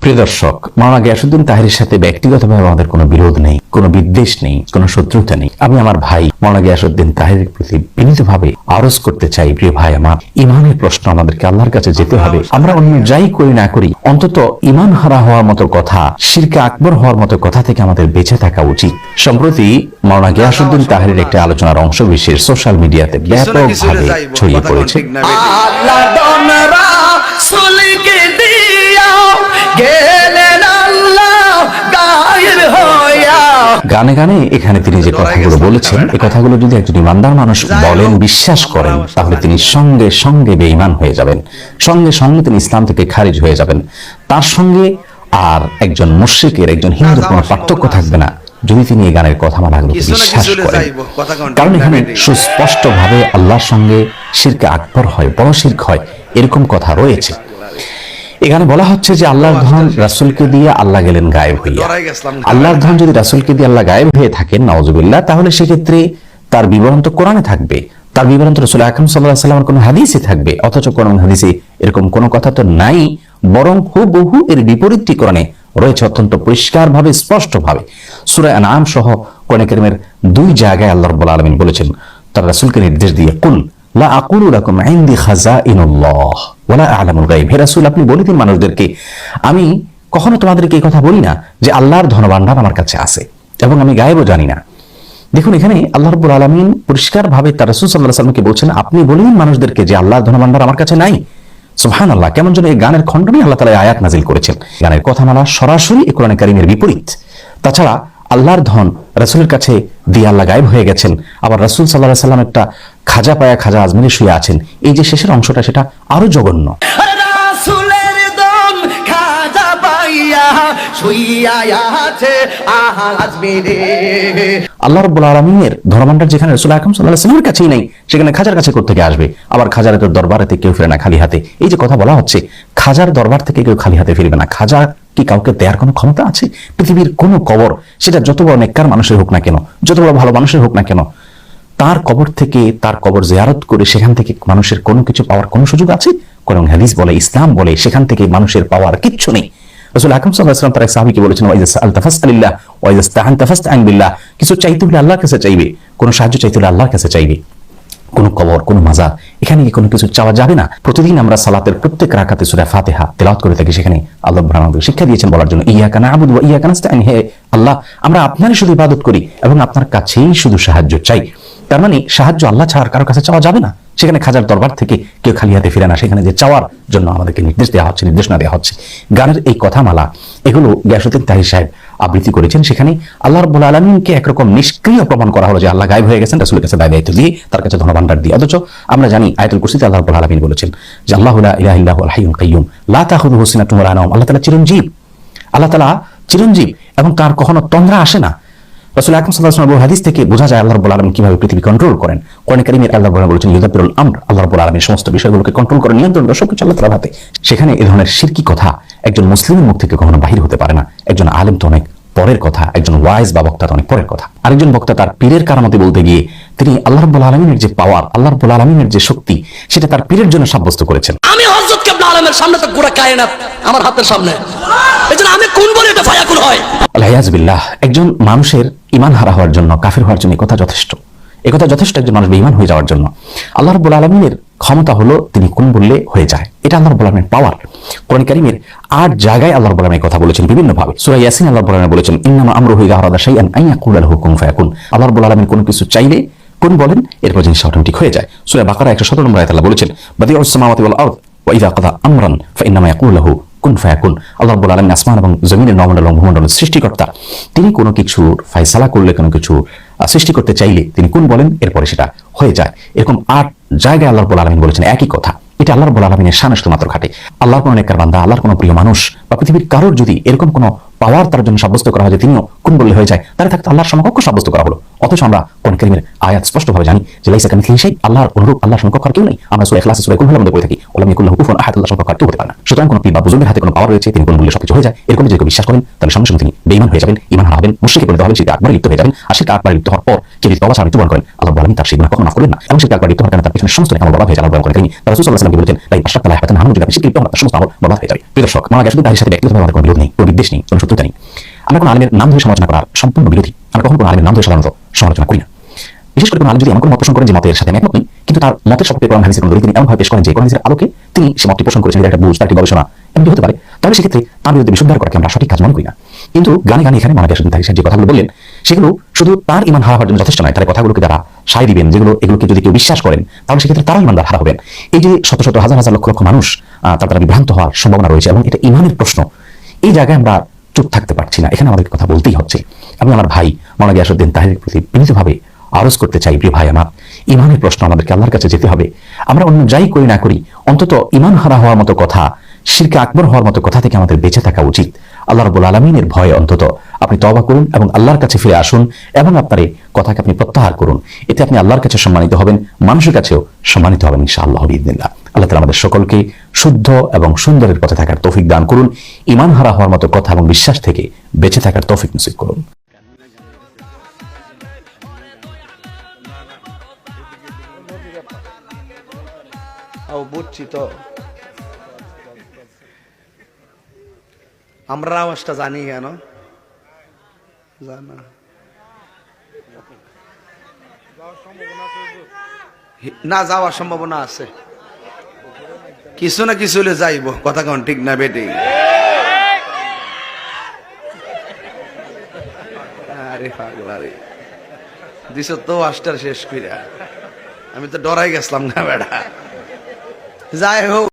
প্রিয় দর্শক, মাওলানা গিয়াসউদ্দিন তাহেরের সাথে ব্যক্তিগতভাবে আমাদের কোনো বিরোধ নেই, কোনো বিদ্বেষ নেই, কোনো শত্রুতা নেই। আমি আমার ভাই মাওলানা গিয়াসউদ্দিন তাহেরের প্রতি বিনীতভাবে আরজ করতে চাই, প্রিয় ভাই আমার, ইমানের প্রশ্ন আমাদেরকে আল্লাহর কাছে যেতে হবে। আমরা অন্য যাই করি না করি, অন্তত ইমান হারা হওয়ার মতো কথা, শিরকে আকবর হওয়ার মতো কথা থেকে আমাদের বেঁচে থাকা উচিত। সম্প্রতি মাওলানা গিয়াসউদ্দিন তাহেরের একটি আলোচনার অংশ বিশেষ সোশ্যাল মিডিয়াতে ব্যাপকভাবে ছড়িয়ে পড়েছে। গানে গানে এখানে তিনি যে কথাগুলো বলেছেন, এই কথাগুলো যদি একজন ইমানদার মানুষ বলেন, বিশ্বাস করেন, তাহলে তিনি সঙ্গে সঙ্গে বেঈমান হয়ে যাবেন, সঙ্গে সঙ্গে তিনি ইসলাম থেকে খারিজ হয়ে যাবেন। তার সঙ্গে আর একজন মুশরিকের, একজন হিন্দুর কোনো পার্থক্য থাকবে না যদি তিনি এই গানের কথামালাগুলোকে বিশ্বাস করেন। কারণ এখানে সুস্পষ্টভাবে আল্লাহর সঙ্গে শিরকে আকবর হয়, বড় শিরক হয়, এরকম কথা রয়েছে। এখানে বলা হচ্ছে যে আল্লাহর ধন রাসূলকে দিয়ে আল্লাহ গেলেন গায়েব হইয়া। আল্লাহর ধন যদি রাসূলকে দিয়ে আল্লাহ গায়েব হয়ে থাকেন, নাউজুবিল্লাহ, তাহলে সেক্ষেত্রে তার বিবরণ তো কোরআনে থাকবে, তার বিবরণ তো রাসূল আকরাম সাল্লাল্লাহু আলাইহি ওয়াসাল্লামের কোনো হাদিসে থাকবে। অথচ কোরআন হাদিসে এরকম কোনো কথা তো নাই, বরং হুবহু এর বিপরীতটি কোরআনে রয়েছে অত্যন্ত পরিষ্কারভাবে, স্পষ্টভাবে। সূরা আনআম সহ কোরআন কারীমের 2 জায়গায় আল্লাহ রাব্বুল আলামিন বলেছেন তার রাসূলকে নির্দেশ দিয়ে, কুল লা আকুলু লাকুম ইনদি খাযাইনুল্লাহ ওয়ালা আ'লামুল গায়ব। হে রাসূল, আপনি বলে দিন মানুষদেরকে, আমি কখনো তোমাদেরকে এই কথা বলি না যে আল্লাহর ধনভাণ্ডার আমার কাছে আছে এবং আমি গায়েবও জানি না। দেখুন, এখানে আল্লাহ রাব্বুল আলামিন পরিষ্কারভাবে তার রাসূল সাল্লাল্লাহু আলাইহি ওয়াসাল্লামকে বলছেন, আপনি বলে দিন মানুষদেরকে যে আল্লাহর ধনভাণ্ডার আমার কাছে নাই। সুবহানাল্লাহ, কেমন যেন এই গানের খণ্ডনে আল্লাহ তাআলা আয়াত নাযিল করেছেন। গানের কথামালা সরাসরি কোরআন কারীমের বিপরীত। তাছাড়া আল্লাহর ধন রাসূলের কাছে দিয়ে আল্লাহ গায়েব হয়ে গেছেন, আবার রাসূল সাল্লাল্লাহু আলাইহি ওয়াসাল্লাম একটা খাজা পায়া খাজা আজমিরে শুয়ে আছেন। এই যে শেষের অংশটা, সেটা আরো জঘন্য। আল্লাহ রাব্বুল আলামিনের ধনভাণ্ডার যেখানে রাসূল আকরাম সাল্লাল্লাহু আলাইহি ওয়াসাল্লামের কাছেই নাই, সেখানে খাজার কাছে কোথা থেকে আসবে? আবার খাজার দরবারেতে কেউ ফিরে না খালি হাতে। এই যে কথা বলা হচ্ছে, খাজার দরবার থেকে কেউ খালি হাতে ফিরবে না। খাজা কি কাউকে দেওয়ার কোনো ক্ষমতা আছে? পৃথিবীর কোনো কবর, সেটা যত বড় নেককার মানুষের হোক না কেন, যত বড় ভালো মানুষের হোক না কেন, তার কবর থেকে, তার কবর জিয়ারত করে সেখান থেকে মানুষের কোনো কিছু পাওয়ার কোনো সুযোগ আছে? কোরআন হাদিস বলে, ইসলাম বলে, সেখান থেকে মানুষের পাওয়ার কিচ্ছু নেই। রাসূল আকরাম সাল্লাল্লাহু আলাইহি ওয়াসাল্লাম তার এক সাহাবীকে বলেছেন, ওয়া ইযা সাআলতা ফাসআলিল্লাহ ওয়া ইযা ইসতাআনতা ফাসতাইন বিল্লাহ। কিছু চাইতে হলে আল্লাহর কাছে চাইবে, কোনো সাহায্য চাইতে হলে আল্লাহর কাছে চাইবে। কোন কবর, কোন মাজার, এখানে কি কোনো কিছু চাওয়া যাবে না? প্রতিদিন আমরা সালাতের প্রত্যেক রাকাতে সূরা ফাতিহা তেলাওয়াত করে থাকি, সেখানে আল্লাহ আমাদের শিক্ষা দিয়েছেন বলার জন্য, ইয়াকা না'বুদু ওয়া ইয়াকা নাস্তাইন। হে আল্লাহ, আমরা আপনারই শুধু ইবাদত করি এবং আপনার কাছেই শুধু সাহায্য চাই। তার মানে সাহায্য আল্লাহ ছাড়া কারো কাছে চাওয়া যাবে না। সেখানে খাজার দরবার থেকে কেউ খালি হাতে ফিরে না, সেখানে যে চাওয়ার জন্য আমাদেরকে নির্দেশ দেওয়া হচ্ছে, নির্দেশনা দেওয়া হচ্ছে। গানের এই কথামালা, এগুলো গিয়াসউদ্দিন তাহের সাহেব আবৃত্তি করেছেন। সেখানে আল্লাহ রাব্বুল আলামিনকে একরকম নিষ্ক্রিয় প্রমাণ করা হলো যে আল্লাহ গায়েব হয়ে গেছেন, রাসূলের কাছে দায়িত্ব দিয়ে, তার কাছে ধনভাণ্ডার দিয়ে। অথচ আমরা জানি আয়াতুল কুরসিতে আল্লাহ রাব্বুল আলামিন বলেছেন যে আল্লাহু লা ইলাহা ইল্লা হুয়াল হাইয়ুল কাইয়্যুম লা তাখুযুহু সিনাতুন ওয়া লা নাওম। আল্লাহ তাআলা চিরঞ্জীব, আল্লাহ তাআলা চিরঞ্জীব এবং তার কখনো তন্দ্রা আসে না। রাসূল আকরাম সাল্লাল্লাহু আলাইহি ওয়াসাল্লাম হাদিস থেকে বোঝা যায় আল্লাহ রাব্বুল আলামিন কিভাবে পৃথিবী কন্ট্রোল করেন। কোরআন কারীমে আল্লাহ বলেছেন ইউদাব্বিরুল আমর, আল্লাহ রাব্বুল আলামিন সমস্ত বিষয়গুলোকে কন্ট্রোল করেন, নিয়ন্ত্রণ করেন, সবকিছু আল্লাহ তাআলার হাতে। সেখানে এই ধরনের শিরকি কথা একজন মুসলিমের মুখ থেকে কখনো বাহির হতে পারে না। একজন আলেম তো অনেক পরের কথা, একজন ওয়াইজ বা বক্তা তো অনেক পরের কথা। আরেকজন বক্তা তার পীরের কারামতি বলতে গিয়ে তিনি আল্লাহ রাব্বুল আলামিনের যে পাওয়ার, আল্লাহ রাব্বুল আলামিনের যে শক্তি, সেটা তার পীরের জন্য সাব্যস্ত করেছেন। আমি হযরত কিবলা আলমের সামনে তো গোটা কায়নাত আমার হাতের সামনে, এজন্য আমি কোন বলে এটা ফায়াকুন হয়। আল্লাহু বিল্লাহ, একজন মানুষের ঈমান হারা হওয়ার জন্য, কাফির হওয়ার জন্য কথা যথেষ্ট। একথা যথেষ্ট একজন মানুষ বেঈমান হয়ে যাওয়ার জন্য। আল্লাহ রাব্বুল আলামিনের ক্ষমতা হলো তিনি কোন বললে হয়ে যায়, এটা আল্লাহ রাব্বুল আলামিনের পাওয়ার। কোরআন কারীমের 8 জায়গায় আল্লাহ রাব্বুল আলামিন কথা বলেছেন বিভিন্ন ভাবে। সূরা ইয়াসিন আল্লাহ রাব্বুল আলামিন বলেছেন ইন্নামা আমরুহু ইযা আরাদা শাইআন আন ইয়াকুলা লাহু কুন ফায়াকুন। আল্লাহ রাব্বুল আলামিন কোনো কিছু চাইলে কোন বলেন, এরপর জিনিস অটোমেটিক হয়ে যায়। সূরা বাকারা 117 নম্বর আয়াতে আল্লাহ বলেছেন বাদিউস সামাওয়াতি ওয়াল আরদ ওয়া ইযা কাদা আমরান ফাইন্নামা ইয়াকুলু লাহু কুন ফায়াকুন। আল্লাহ রাব্বুল আলামিন আসমান এবং জমিনের নবমণ্ডল এবং ভূমণ্ডলের সৃষ্টিকর্তা। তিনি কোনো কিছুর ফয়সালা করলে, কোনো কিছু সৃষ্টি করতে চাইলে তিনি কোন বলেন, এরপরে সেটা হয়ে যায়। এরকম 8 জায়গায় আল্লাহ রাব্বুল আলামিন বলেছেন একই কথা। এটা আল্লাহ রাব্বুল আলামিনের শানে শুধুমাত্র খাটে। আল্লাহর কোনো নেককার বান্দা, আল্লাহর কোনো প্রিয় মানুষ বা পৃথিবীর কারোর যদি এরকম কোনো পাওয়ার তার জন্য সাব্যস্ত করা হয় যে তিনিও কোন বললে হয়ে যায়, তাহলে থাকতে আল্লাহর সমকক্ষ সাব্যস্ত করা হলো। অথচ আমরা কোরআন কারীমের আয়াত স্পষ্টভাবে জানি যে লাইসা কামিথলিহি শাই, আল্লাহর অনুরূপ আল্লাহর সমকক্ষ আর কেউ নেই। আমরা সূরা ইখলাস সূরা কুলহুর মধ্যে পড়ে থাকি ওয়ালাম ইয়াকুল লাহু কুফুয়ান আহাদ, আল্লাহর সমকক্ষ আর কেউ হতে পারে না। সুতরাং কোনো পীর বা বুজুর্গের হাতে কোনো পাওয়ার রয়েছে, তিনি কোন বললে সবকিছু হয়ে যায়, এরকম যদি কেউ বিশ্বাস করেন তাহলে সঙ্গে সঙ্গে তিনি বেঈমান হয়ে যাবেন, ঈমান হারাবেন, মুশরিকে পরিণত হবেন, শিরকে আকবরে লিপ্ত হয়ে যাবেন। আর শিরকে আকবরে লিপ্ত হওয়ার পর কেউ যদি তওবা ছাড়া মৃত্যুবরণ করেন, আল্লাহ রাব্বুল আলামিন তার সেই গুনাহ কখনো মাফ করবেন না। এবং শিরকে আকবরে লিপ্ত হওয়ার কারণে তার পিছনে সমস্ত নেক আমল বরবাদ হয়ে যাবে। আল্লাহ বলেন কোরআন কারীমে রাসূল সাল্লাল্লাহু আলাইহি ওয়াসাল্লাম বলেছেন লা ইশরাকতা লা ইয়াহবাতান আমালু, যদি আপনি শিরকে লিপ্ত হন তার সমস্ত আমল বরবাদ হয়ে যাবে। প্রিয় দর্শক, মাওলানা গিয়াসউদ্দিন তাহির সাথে ব্যক্তিগতভাবে আমাদের কোনো বিরোধ নেই, কোনো বিদ্বেষ নেই, কোনো শত্রুতা নেই। আমরা কোনো আলেমের নাম ধরে সমালোচনা করার সম্পূর্ণ বিরোধী। আমরা কখনো কোনো আলেমের নাম ধরে সাধারণত সমালোচনা করি না। বিশেষ করে কোনো আলেম যদি এমন কোনো মত পোষণ করেন যে মতের সাথে আমি একমত নই, কিন্তু তার মতের সপক্ষে কোরআন হাদিসের কোনো দলিল তিনি এমনভাবে পেশ করেন যে কোরআন হাদিসের আলোকে তিনি সে মতটি পোষণ করেছেন, এটা একটা বুঝ, তার একটি গবেষণা এমনটি হতে পারে, তাহলে সেক্ষেত্রে তার বিরুদ্ধে বিশুদ্ধার করাকে আমরা সঠিক কাজ মনে করি না। কিন্তু গানে গানে এখানে মাওলানা গিয়াসউদ্দিন তাহির সাহেব যে কথাগুলো বললেন সেগুলো শুধু তার ঈমান হারা হওয়ার জন্য যথেষ্ট নয়, তার কথাগুলোকে যারা সায় দিবেন, এগুলোকে যদি কেউ বিশ্বাস করেন তাহলে সেক্ষেত্রে তারাও ঈমানদার হারা হবেন। এই যে শত শত হাজার হাজার লক্ষ লক্ষ মানুষ তার দ্বারা বিভ্রান্ত হওয়ার সম্ভাবনা রয়েছে এবং এটা ঈমানের প্রশ্ন। এই জায়গায় আমরা চুপ থাকতে পারছি না, এখানে আমাদের কথা বলতেই হচ্ছে। আমি আমার ভাই মাওলানা গিয়াসউদ্দিন তাহিরের প্রতি বিনীতভাবে আরজ করতে চাই, প্রিয় ভাই আমার, ঈমানের প্রশ্ন আমাদেরকে আল্লাহর কাছে যেতে হবে। আমরা অন্য যাই করি না করি, অন্তত ঈমান হারা হওয়ার মতো কথা, শিরকে আকবর হওয়ার মতো কথা থেকে আমাদের বেঁচে থাকা উচিত। আল্লাহ রাব্বুল আলামিনের ভয়ে অন্তত আপনি তওবা করুন এবং আল্লাহর কাছে ফিরে আসুন এবং আপনার এই কথাকে আপনি প্রত্যাহার করুন। এতে আপনি আল্লাহর কাছে সম্মানিত হবেন, মানুষের কাছেও সম্মানিত হবেন ইনশাআল্লাহ বিইذنিল্লাহ। আল্লাহ তাআলা আমাদের সকলকে শুদ্ধ এবং সুন্দরের পথে থাকার তৌফিক দান করুন, ঈমান হারা হওয়ার মতো কথা এবং বিশ্বাস থেকে বেঁচে থাকার তৌফিক নসিব করুন। বুঝছি তো, আমরা আওয়াজটা জানি কেন জানা না, যাওয়ার সম্ভাবনা আছে, কিছু না কিছু হলে যাইব, কথা কোন ঠিক না বেটি? আরে পাগলা রে, দিছ তো আষ্টার শেষ কইরা, আমি তো ডরাই গেছিলাম না বেটা। যাই হোক।